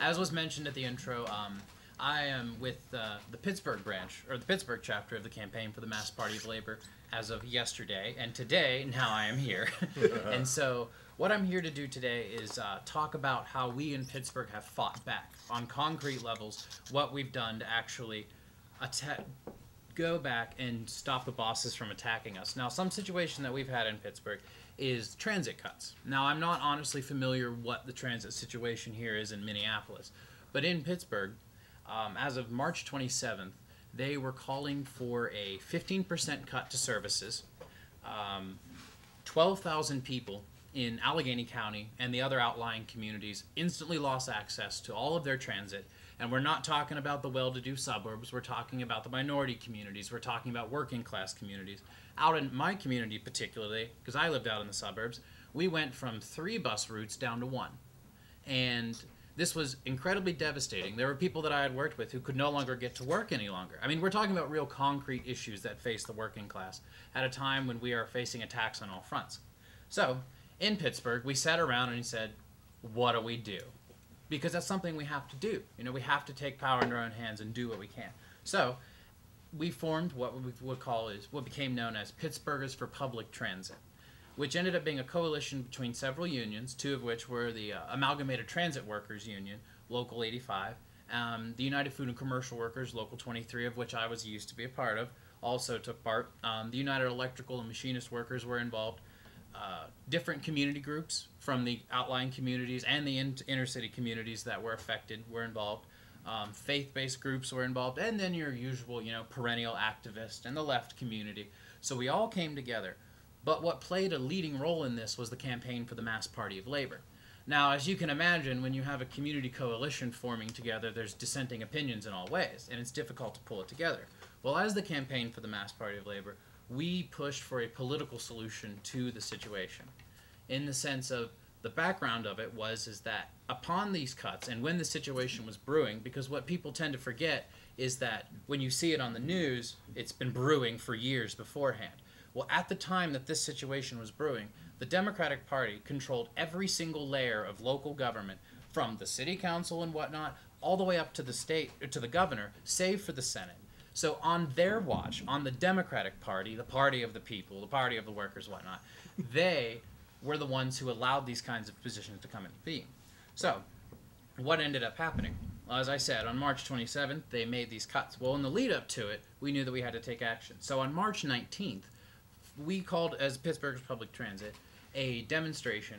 as was mentioned at the intro, I am with the Pittsburgh branch, or the Pittsburgh chapter of the Campaign for the Mass Party of Labor as of yesterday, and today, now I am here. And so what I'm here to do today is talk about how we in Pittsburgh have fought back on concrete levels, what we've done to actually go back and stop the bosses from attacking us. Now, some situation that we've had in Pittsburgh is transit cuts. Now, I'm not honestly familiar what the transit situation here is in Minneapolis, but in Pittsburgh, as of March 27th, they were calling for a 15% cut to services. 12,000 people in Allegheny County and the other outlying communities instantly lost access to all of their transit. And we're not talking about the well-to-do suburbs. We're talking about the minority communities. We're talking about working-class communities. Out in my community particularly, because I lived out in the suburbs, we went from 3 bus routes down to 1. And this was incredibly devastating. There were people that I had worked with who could no longer get to work any longer. I mean, we're talking about real concrete issues that face the working class at a time when we are facing attacks on all fronts. So, in Pittsburgh, we sat around and said, what do we do? Because that's something we have to do. You know, we have to take power in our own hands and do what we can. So, we formed what we would call is what became known as Pittsburghers for Public Transit, which ended up being a coalition between several unions, 2 of which were the Amalgamated Transit Workers Union, Local 85, the United Food and Commercial Workers, Local 23, of which I was used to be a part of, also took part. The United Electrical and Machinist Workers were involved. Different community groups from the outlying communities and the inner city communities that were affected were involved. Faith-based groups were involved, and then your usual, perennial activist and the left community. So we all came together. But what played a leading role in this was the Campaign for the Mass Party of Labor. Now, as you can imagine, when you have a community coalition forming together, there's dissenting opinions in all ways, and it's difficult to pull it together. Well, as the Campaign for the Mass Party of Labor, we pushed for a political solution to the situation, in the sense of the background of it is that upon these cuts and when the situation was brewing, because what people tend to forget is that when you see it on the news, it's been brewing for years beforehand. Well, at the time that this situation was brewing, the Democratic Party controlled every single layer of local government, from the city council and whatnot, all the way up to the state, or to the governor, save for the Senate. So on their watch, on the Democratic Party, the party of the people, the party of the workers, whatnot, they were the ones who allowed these kinds of positions to come into being. So what ended up happening? Well, as I said, on March 27th, they made these cuts. Well, in the lead up to it, we knew that we had to take action. So on March 19th, we called, as Pittsburgh's Public Transit, a demonstration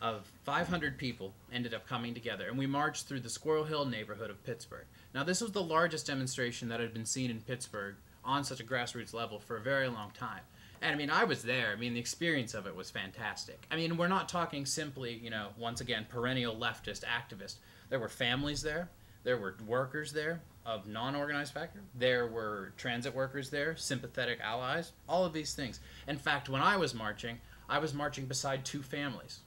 of 500 people ended up coming together, and we marched through the Squirrel Hill neighborhood of Pittsburgh. Now, this was the largest demonstration that had been seen in Pittsburgh on such a grassroots level for a very long time. And, I mean, I was there. I mean, the experience of it was fantastic. I mean, we're not talking simply, once again, perennial leftist activists. There were families there. There were workers there of non-organized factor. There were transit workers there, sympathetic allies, all of these things. In fact, when I was marching beside 2 families,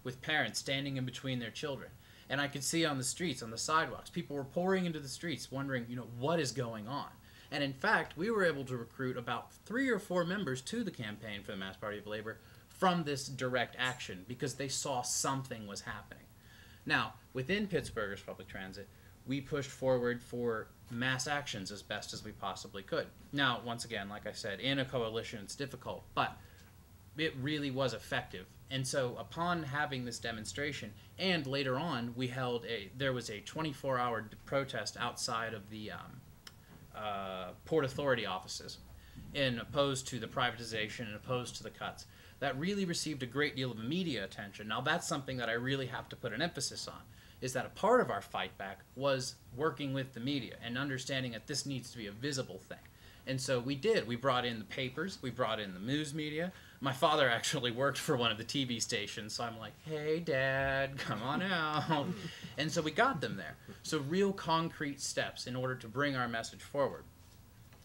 with parents standing in between their children. And I could see on the streets, on the sidewalks, people were pouring into the streets wondering, what is going on? And in fact, we were able to recruit about 3 or 4 members to the Campaign for the Mass Party of Labor from this direct action because they saw something was happening. Now, within Pittsburgh's Public Transit, we pushed forward for mass actions as best as we possibly could. Now, once again, like I said, in a coalition it's difficult, but it really was effective. And so upon having this demonstration, and later on there was a 24-hour protest outside of the Port Authority offices, in opposed to the privatization and opposed to the cuts, that really received a great deal of media attention. Now that's something that I really have to put an emphasis on, is that a part of our fight back was working with the media and understanding that this needs to be a visible thing. And so we did. We brought in the papers, we brought in the news media. My father actually worked for one of the TV stations, so I'm like, hey, Dad, come on out. And so we got them there. So real concrete steps in order to bring our message forward.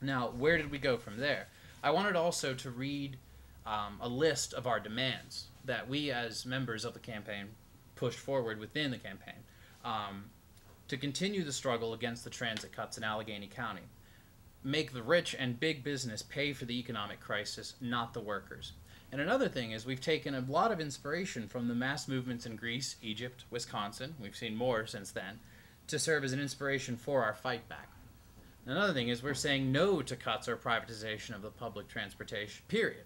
Now, where did we go from there? I wanted also to read a list of our demands that we as members of the campaign pushed forward within the campaign to continue the struggle against the transit cuts in Allegheny County. Make the rich and big business pay for the economic crisis, not the workers. And another thing is we've taken a lot of inspiration from the mass movements in Greece, Egypt, Wisconsin, we've seen more since then, to serve as an inspiration for our fight back. Another thing is we're saying no to cuts or privatization of the public transportation, period.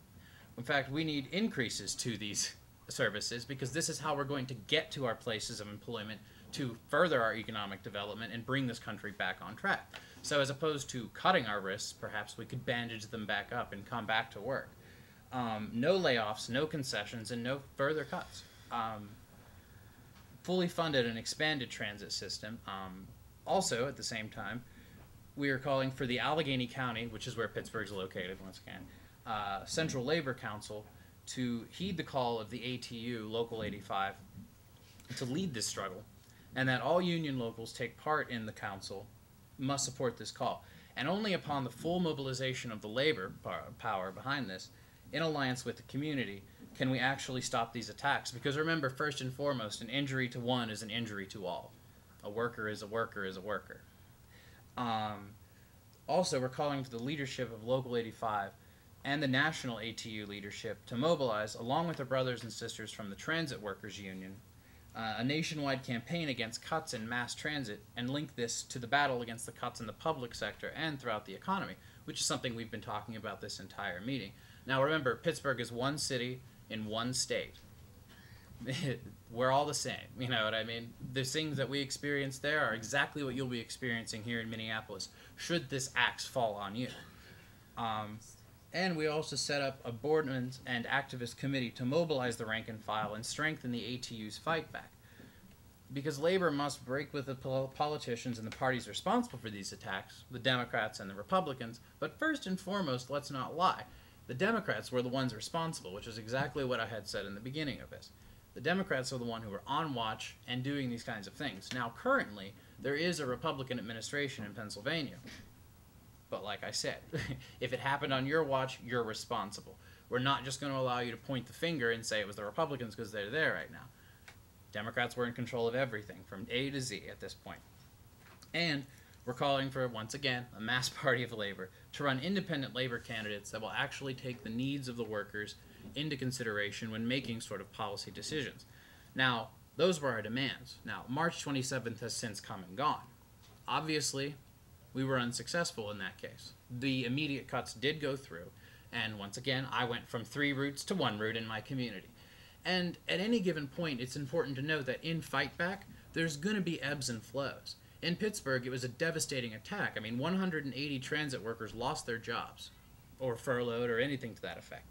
In fact, we need increases to these services because this is how we're going to get to our places of employment to further our economic development and bring this country back on track. So as opposed to cutting our wrists, perhaps we could bandage them back up and come back to work. No layoffs, no concessions, and no further cuts. Fully funded and expanded transit system. Also, at the same time, we are calling for the Allegheny County, which is where Pittsburgh's located once again, Central Labor Council to heed the call of the ATU, Local 85, to lead this struggle, and that all union locals take part in the council must support this call. And only upon the full mobilization of the labor power behind this, in alliance with the community, can we actually stop these attacks. Because remember, first and foremost, an injury to one is an injury to all. A worker is a worker is a worker. Also, we're calling for the leadership of Local 85 and the national ATU leadership to mobilize, along with their brothers and sisters from the Transit Workers Union, a nationwide campaign against cuts in mass transit and link this to the battle against the cuts in the public sector and throughout the economy, which is something we've been talking about this entire meeting. Now remember, Pittsburgh is one city in one state. We're all the same, you know what I mean? The things that we experience there are exactly what you'll be experiencing here in Minneapolis, should this axe fall on you. And we also set up a board and activist committee to mobilize the rank and file and strengthen the ATU's fight back. Because labor must break with the politicians and the parties responsible for these attacks, the Democrats and the Republicans, but first and foremost, let's not lie. The Democrats were the ones responsible, which is exactly what I had said in the beginning of this. The Democrats are the one who were on watch and doing these kinds of things. Now, currently, there is a Republican administration in Pennsylvania. But like I said, if it happened on your watch, you're responsible. We're not just going to allow you to point the finger and say it was the Republicans because they're there right now. Democrats were in control of everything from A to Z at this point. And we're calling for, once again, a mass party of labor to run independent labor candidates that will actually take the needs of the workers into consideration when making sort of policy decisions. Now, those were our demands. Now, March 27th has since come and gone. Obviously, we were unsuccessful in that case. The immediate cuts did go through, and once again, I went from 3 routes to 1 route in my community. And at any given point, it's important to note that in fight back, there's going to be ebbs and flows. In Pittsburgh, it was a devastating attack. I mean, 180 transit workers lost their jobs, or furloughed, or anything to that effect.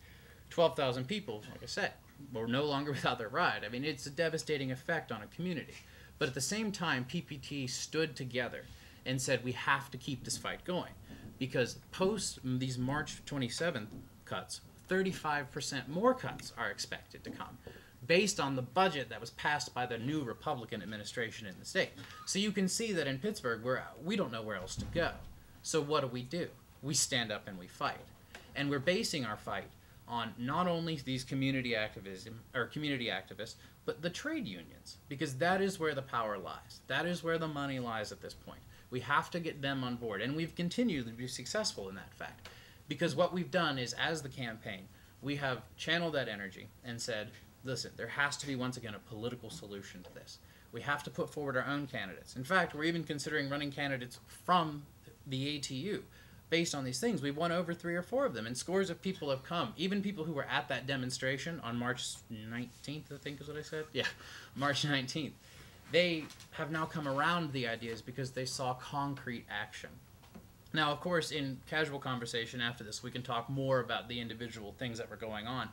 12,000 people, like I said, were no longer without their ride. I mean, it's a devastating effect on a community. But at the same time, PPT stood together and said we have to keep this fight going. Because post these March 27th cuts, 35% more cuts are expected to come, based on the budget that was passed by the new Republican administration in the state. So you can see that in Pittsburgh, we don't know where else to go. So what do? We stand up and we fight. And we're basing our fight on not only these community activists, but the trade unions, because that is where the power lies. That is where the money lies at this point. We have to get them on board, and we've continued to be successful in that fact. Because what we've done is, as the campaign, we have channeled that energy and said, listen, there has to be, once again, a political solution to this. We have to put forward our own candidates. In fact, we're even considering running candidates from the ATU. Based on these things, we've won over 3 or 4 of them, and scores of people have come. Even people who were at that demonstration on March 19th, I think is what I said? Yeah, March 19th. They have now come around the ideas because they saw concrete action. Now, of course, in casual conversation after this, we can talk more about the individual things that were going on.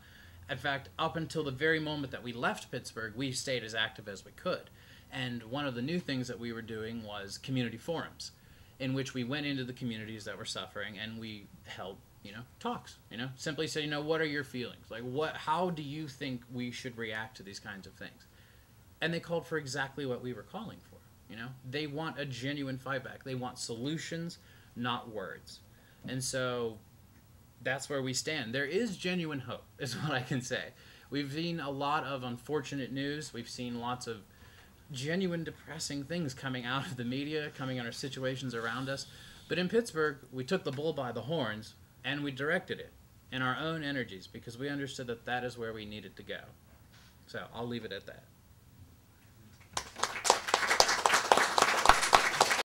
In fact, up until the very moment that we left Pittsburgh, we stayed as active as we could. And one of the new things that we were doing was community forums, in which we went into the communities that were suffering and we held, talks, simply say, what are your feelings? Like, how do you think we should react to these kinds of things? And they called for exactly what we were calling for, They want a genuine fight back. They want solutions, not words. And so that's where we stand. There is genuine hope, is what I can say. We've seen a lot of unfortunate news. We've seen lots of genuine depressing things coming out of the media, coming out of situations around us. But in Pittsburgh, we took the bull by the horns and we directed it. and our own energies, because we understood that that is where we needed to go. So I'll leave it at that.